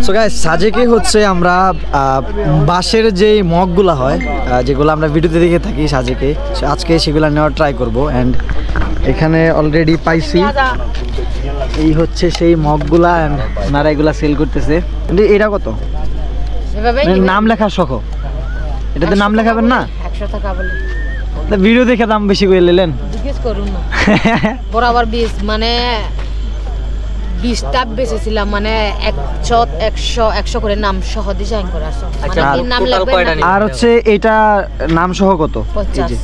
So guys সাজেকে হচ্ছে আমরা বাঁশের যে মগগুলো হয় যেগুলো আমরা ভিডিওতে দেখে থাকি সাজেকে, আজকে সেগুলো নেওয়ার ট্রাই করব। অ্যান্ড এখানে অলরেডি পাইছি, এই হচ্ছে সেই মগগুলা। অ্যান্ড ওনারা এগুলা সেল করতেছে। এটা কত? নাম লেখা সহ এটাতে নাম লেখাবেন না? 100 টাকা বলে ভিডিও দেখে দাম বেশি করে নিলেন। জিজ্ঞেস করুন না। বরাবর 20 মানে 20টা বেচেছিলাম, মানে 100 করে নাম সহ ডিজাইন করা আছে। মানে নাম লাগবে না। আর হচ্ছে এটা নাম সহ কত? 50।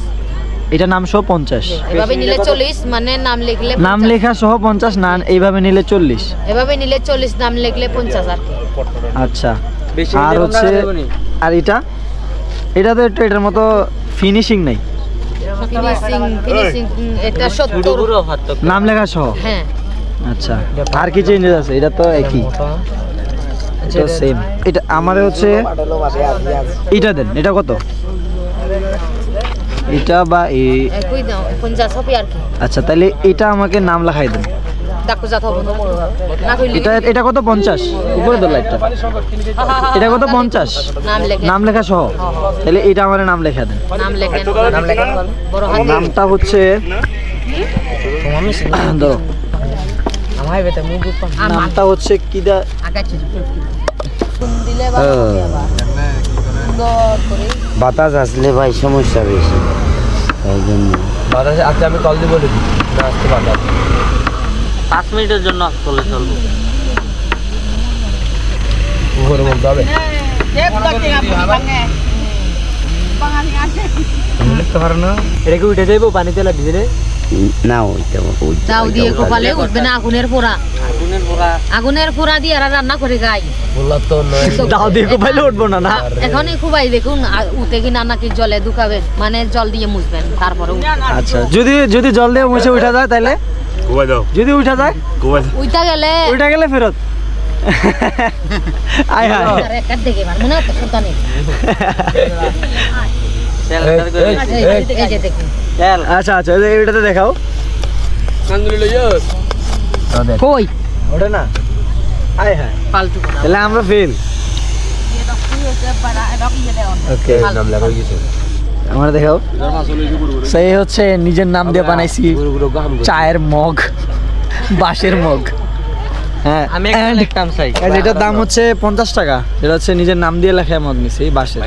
এটা নাম সহ 50। এভাবে নিলে 40, মানে নাম লিখলে নাম লেখা সহ 50, না এইভাবে নিলে 40। এভাবে নিলে 40, নাম লিখলে 50 আর কি। আচ্ছা, আর হচ্ছে আর এটা তো একটু এটার মতো ফিনিশিং নাই। ফিনিশিং এটা 70 নাম লেখা সহ। হ্যাঁ। আচ্ছা, আর কি চেঞ্জেস আছে? এটা তো একই, এটা সেম। এটা আমাদের হচ্ছে এটা দেন। এটা কত? এটা বা একই দাম 50 হবে আর কি। আচ্ছা, তাহলে এটা আমাকে নাম লেখাই দেন। ডাকু জাত হবে না কইলি। এটা কত? 50 উপরে তো লাইটটা। এটা কত? 50 নাম লেখা সহ। তাহলে এটা আমার নাম লেখা দেন। নাম লেখেন বড় হাত। নামটা হচ্ছে ধরো, নামটা হচ্ছে কি দা আগাচ্ছি দিলে ভালো হবে। আবার সুন্দর করে বাতাস আসলে ভাই সমস্যা বেশি, তাই জন্য বাতাসে। আচ্ছা, আমি কল দিয়ে বলে দিই না আসতে বাতাস 5 মিনিটের জন্য চলে চলবো। উপরে বলতে হবে লিখতে পারো না। এটা কি উঠে যাইবো পানিতে লাগবে রে? না ওইটা দাও দিয়ে কপালে উঠবে না। আগুনের পোড়া দিয়ে আর রান্না করে খাই। বললা তো নয়, দাও দিয়ে কোপাইলে উঠবো না। না এখনই খুবাই দেখুন উঠে কিনা নাকি জলে ঢুকাবেন, মানে জল দিয়ে মুছবেন তারপরে। আচ্ছা, যদি জল দিয়ে মুছে উঠা যায় তাহলে গোয়া দাও, যদি উঠা যায় উঠা গেলে ফেরত। আয় হায়, রেকর্ড দেখে মনে হতো সন্তানে। এই যে দেখুন। আচ্ছা আচ্ছা, এটাতে দেখাও। কই ওটা না, আয় হায়, ফালতু কথা। তাহলে আমরা ফেল। ওকে, নাম লেখা হয়ে গেছে। আমরা দেখাও। সেই হচ্ছে নিজের নাম দিয়ে বানাইছি চায়ের মগ, বাঁশের মগ। হ্যাঁ, আমি একটা লিখতাম চাই। এটার দাম হচ্ছে 50 টাকা। এটা হচ্ছে নিজের নাম দিয়ে লেখা মগ নিছি বাঁশের।